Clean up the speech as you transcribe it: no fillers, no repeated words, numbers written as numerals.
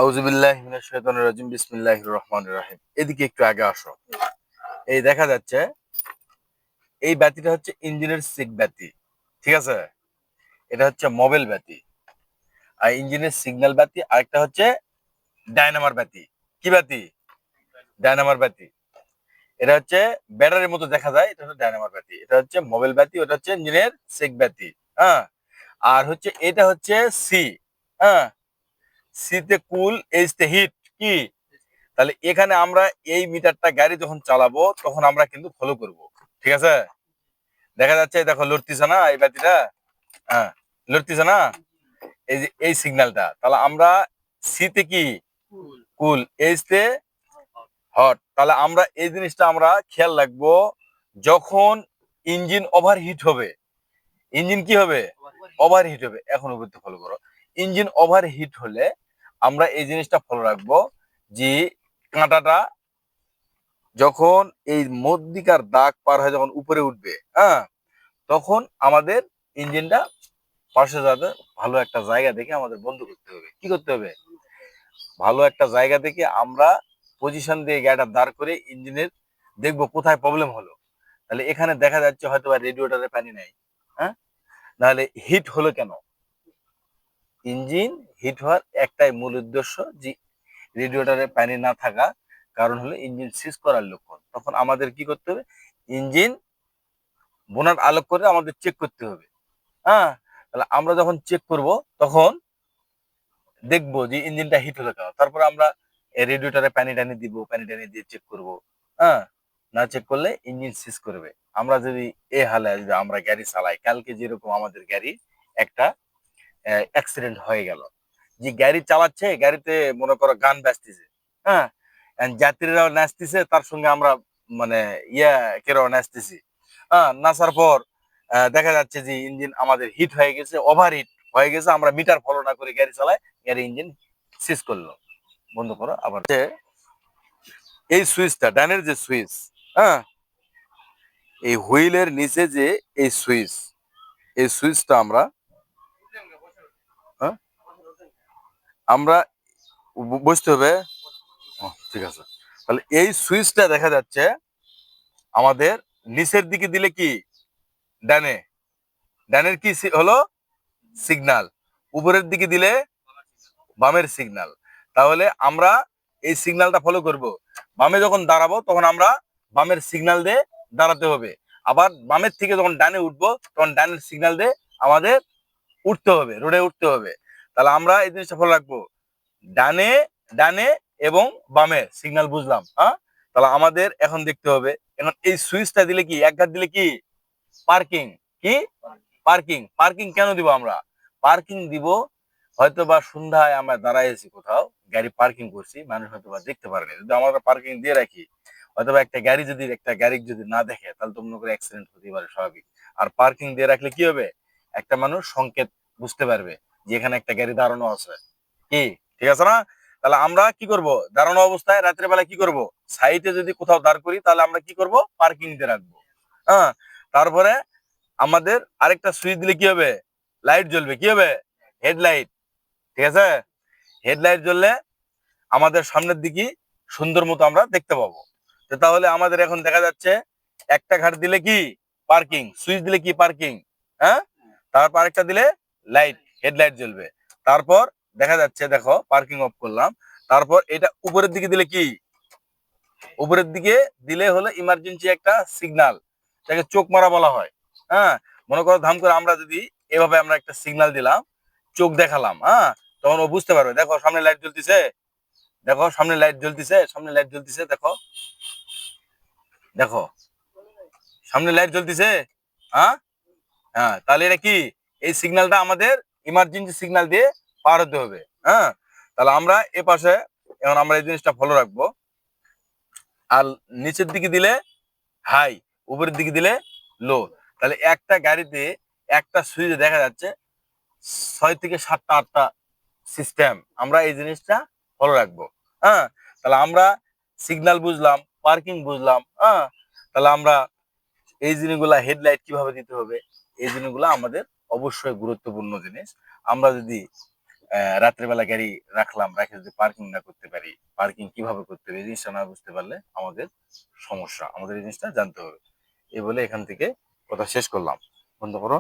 আউযুবিল্লাহি মিনাশ শাইতানির রাজিম বিসমিল্লাহির রহমানির রহিম। এদিকে একটু আগে আসো। এই দেখা যাচ্ছে এই বাতিটা হচ্ছে ইঞ্জিনের সিক বাতি। ঠিক আছে? এটা হচ্ছে মোবিল বাতি। আর ইঞ্জিনের সিগন্যাল বাতি আরেকটা হচ্ছে ডায়নামার বাতি। কি বাতি? ডায়নামার বাতি। এটা হচ্ছে ব্যাটারির মতো দেখা যায়, এটা হচ্ছে ডায়নামার বাতি। এটা হচ্ছে মোবিল বাতি, ওটা হচ্ছে ইঞ্জিনের সিক বাতি। হ্যাঁ? আর হচ্ছে এটা হচ্ছে সি। হ্যাঁ? সি তে কুল, এইচ তে হিট। কি? তাহলে এখানে আমরা এই মিটারটা গাড়ি যখন চালাবো তখন আমরা কিন্তু ফলো করব। ঠিক আছে? দেখা যাচ্ছে দেখো লড়তিছে না এই বাতিটা? হ্যাঁ, লড়তিছে না? এই যে এই সিগন্যালটা। তাহলে আমরা সি তে কি? কুল, এইচ তে হট। তাহলে আমরা এই জিনিসটা আমরা খেয়াল রাখবো, যখন ইঞ্জিন ওভারহিট হবে। ইঞ্জিন কি হবে? ওভারহিট হবে। এখন উপরতে ফলো করো। ইঞ্জিন ওভারহিট হলে আমরা এই জিনিসটা ফলো রাখবো যে কাঁটাটা যখন এই মধ্যিকার দাগ পার হয়ে যখন উপরে উঠবে, হ্যাঁ, তখন আমাদের ইঞ্জিনটা পাশে যাতে ভালো একটা জায়গা দেখে আমাদের বন্ধ করতে হবে। কি করতে হবে? ভালো একটা জায়গা দেখে আমরা পজিশন দিয়ে গাড়িটা দাঁড় করে ইঞ্জিনের দেখবো কোথায় প্রবলেম হলো। তাহলে এখানে দেখা যাচ্ছে হয়তো বা রেডিয়েটরে পানি নাই। হ্যাঁ, নাহলে হিট হলো কেন? ইঞ্জিন হিট হওয়ার একটাই মূল উদ্দেশ্য যে রেডিয়েটরে পানি না থাকা কারণ হলো ইঞ্জিন সিজ করার লক্ষণ। তখন আমাদের কি করতে হবে? ইঞ্জিন বোনাট আলোক করে আমাদের চেক করতে হবে। হ্যাঁ, তাহলে আমরা যখন চেক করব তখন দেখবো যে ইঞ্জিনটা হিট হলো কেন। তারপর আমরা রেডিয়েটরে পানি টানি দিব, পানি টানি দিয়ে চেক করব। হ্যাঁ, না চেক করলে ইঞ্জিন সিজ করবে। আমরা যদি এই হালে যদি আমরা গাড়ি চালাই, কালকে যেরকম আমাদের গাড়ি একটা অ্যাক্সিডেন্ট হয়ে গেল। যে গাড়ি চালাচ্ছে, গাড়িতে মনে করো গান বাজতেছে। হ্যাঁ, যাত্রীরাও নাচতেছে, তার সঙ্গে আমরা মানে কেরাও নাচতেছি। হ্যাঁ, নাচার পর দেখা যাচ্ছে যে ইঞ্জিন আমাদের হিট হয়ে গেছে, ওভার হিট হয়ে গেছে। আমরা মিটার ফলো না করে গাড়ি চালাই, গাড়ি ইঞ্জিন সিজ করলো। বন্ধ করো আবার। এই সুইচটা ডানের যে সুইচ, হ্যাঁ, এই হুইলের নিচে যে এই সুইচ, এই সুইচটা আমরা, হ্যাঁ, আমরা বুঝতে হবে। ঠিক আছে। তাহলে এই সুইচটা দেখা যাচ্ছে আমাদের নিচের দিকে দিলে কি? ডানে। ডানের কি হলো? সিগনাল। উপরের দিকে দিলে বামের সিগনাল। তাহলে আমরা এই সিগনালটা ফলো করব। বামে যখন দাঁড়াবো তখন আমরা বামের সিগনাল দিয়ে দাঁড়াতে হবে। আবার বামের থেকে যখন ডানে উঠবো তখন ডানের সিগনাল দিয়ে আমাদের উঠতে হবে, রোডে উঠতে হবে। তাহলে আমরা এই জিনিসটা ফলো রাখবো, ডানে ডানে এবং বামে সিগন্যাল। বুঝলাম? হ্যাঁ, তাহলে আমাদের এখন দেখতে হবে, এখন এই সুইচটা দিলে কি, এক ঘাট দিলে কি? পার্কিং। কি? পার্কিং। পার্কিং কেন দিব আমরা? পার্কিং দিব হয়তো বা সন্ধ্যায় আমরা দাঁড়াইছি কোথাও, গাড়ি পার্কিং করছি, মানুষ হয়তো বা দেখতে পারেনি। যদি আমরা পার্কিং দিয়ে রাখি, হয়তো বা একটা গাড়ি যদি না দেখে, তাহলে তো মনে করে অ্যাক্সিডেন্ট হতে পারে, স্বাভাবিক। আর পার্কিং দিয়ে রাখলে কি হবে? একটা মানুষ সংকেত বুঝতে পারবে যে এখানে একটা গাড়ি দাঁড়ানো আছে। কি? ঠিক আছে না? তাহলে আমরা কি করব? দাঁড়ানো অবস্থায় রাত্রে বেলা কি করব? সাইডে যদি কোথাও দাঁড় করি তাহলে আমরা কি করব? পার্কিং দিয়ে রাখবো। হ্যাঁ, তারপরে আমাদের আরেকটা সুইচ দিলে কি হবে? লাইট জ্বলবে। কি হবে? হেডলাইট। ঠিক আছে? হেডলাইট জ্বললে আমাদের সামনের দিকে সুন্দর মতো আমরা দেখতে পাবো। তো তাহলে আমাদের এখন দেখা যাচ্ছে একটা ঘাট দিলে কি? পার্কিং। সুইচ দিলে কি? পার্কিং। হ্যাঁ, তারপর আরেকটা দিলে লাইট, হেডলাইট জ্বলবে। তারপর দেখা যাচ্ছে, দেখো পার্কিং অফ করলাম। তারপর এটা উপরের দিকে দিলে কি? উপরের দিকে দিলে হলো ইমার্জেন্সি একটা সিগন্যাল, এটাকে চোখ মারা বলা হয়। হ্যাঁ, মনে করো ধাম করে আমরা যদি এভাবে আমরা একটা সিগন্যাল দিলাম, চোখ দেখালাম, হ্যাঁ, তখন ও বুঝতে পারবে। দেখো সামনে লাইট জ্বলতেছে, দেখো সামনে লাইট জ্বলতেছে, সামনে লাইট জ্বলতেছে, দেখো দেখো সামনে লাইট জ্বলতেছে। হ্যাঁ, হ্যাঁ, তাহলে এটা কি? এই সিগন্যালটা আমাদের ইমার্জেন্সি সিগন্যাল দিয়ে পার হতে হবে। হ্যাঁ, তাহলে আমরা এ পাশে এখন আমরা এই জিনিসটা ফলো রাখবো। আর নিচের দিকে দিলে হাই, উপরের দিকে দিলে লো। তাহলে একটা গাড়িতে একটা সুইচে দেখা যাচ্ছে 6 থেকে 7টা 8টা সিস্টেম। আমরা এই জিনিসটা ফলো রাখবো। হ্যাঁ, তাহলে আমরা সিগন্যাল বুঝলাম, পার্কিং বুঝলাম। হ্যাঁ, তাহলে আমরা এই জিনিসগুলা, হেডলাইট কিভাবে দিতে হবে, এই জিনিসগুলো আমাদের অবশ্যই গুরুত্বপূর্ণ জিনিস। আমরা যদি রাত্রেবেলা গাড়ি রাখলাম, রাখে যদি পার্কিং না করতে পারি, পার্কিং কিভাবে করতে হবে এই জিনিসটা না বুঝতে পারলে আমাদের সমস্যা, আমাদের এই জিনিসটা জানতে হবে। এই বলে এখান থেকে কথা শেষ করলাম। বন্ধ করো।